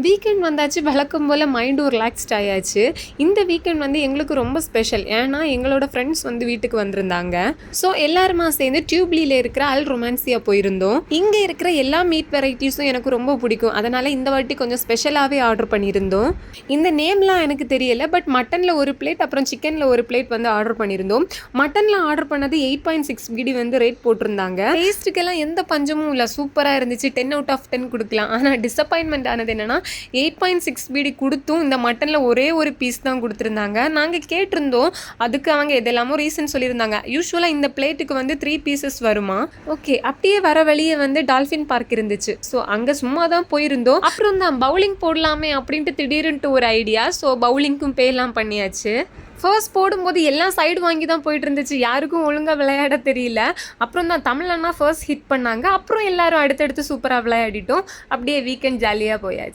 Weekend வந்தாச்சு, வழக்கம் போல் மைண்டும் relaxed ஆயாச்சு. இந்த வீக்கெண்ட் வந்து எங்களுக்கு ரொம்ப ஸ்பெஷல். ஏன்னா எங்களோட ஃப்ரெண்ட்ஸ் வந்து வீட்டுக்கு வந்திருந்தாங்க. ஸோ எல்லாருமா சேர்ந்து டியூப்லியில் இருக்கிற அல் ரொமான்சியா போயிருந்தோம். இங்கே இருக்கிற எல்லா மீட் வெரைட்டிஸும் எனக்கு ரொம்ப பிடிக்கும். அதனால் இந்த வாட்டி கொஞ்சம் ஸ்பெஷலாகவே ஆர்டர் பண்ணியிருந்தோம். இந்த நேம்லாம் எனக்கு தெரியலை, பட் மட்டனில் ஒரு பிளேட் அப்புறம் சிக்கனில் ஒரு பிளேட் வந்து ஆர்டர் பண்ணியிருந்தோம். மட்டனில் ஆர்டர் பண்ணது 8.6 பிடி வந்து ரேட் போட்டிருந்தாங்க. டேஸ்ட்டுக்கெல்லாம் எந்த பஞ்சமும் இல்லை, சூப்பராக இருந்துச்சு. 10 out of 10 கொடுக்கலாம். ஆனால் டிசப்பாயின்மெண்ட் ஆனது என்னென்னா 8.6 பிடி கொடுத்தும் இந்த மட்டனில் ஒரே ஒரு பீஸ் தான் கொடுத்துருந்தாங்க. நாங்கள் கேட்டிருந்தோம், அதுக்கு அவங்க எதெல்லாமோ ரீசன் சொல்லியிருந்தாங்க. யூஸ்வலாக இந்த பிளேட்டுக்கு வந்து 3 பீசஸ் வருமா. ஓகே, அப்படியே வர வழியே வந்து டால்ஃபின் பார்க் இருந்துச்சு. ஸோ அங்கே சும்மா தான் போயிருந்தோம். அப்புறம் தான் பவுலிங் போடலாமே அப்படின்ட்டு திடீர்னுட்டு ஒரு ஐடியா. ஸோ பவுலிங்க்கும் பேலாம் பண்ணியாச்சு. ஃபர்ஸ்ட் போடும்போது எல்லாம் சைடு வாங்கி தான் போயிட்டு இருந்துச்சு. யாருக்கும் ஒழுங்காக விளையாட தெரியல. அப்புறம் தான் தமிழ் அண்ணா ஃபர்ஸ்ட் ஹிட் பண்ணாங்க. அப்புறம் எல்லாரும் அடுத்தடுத்து சூப்பராக விளையாடிட்டோம். அப்படியே வீக்கெண்ட் ஜாலியாக போயாச்சு.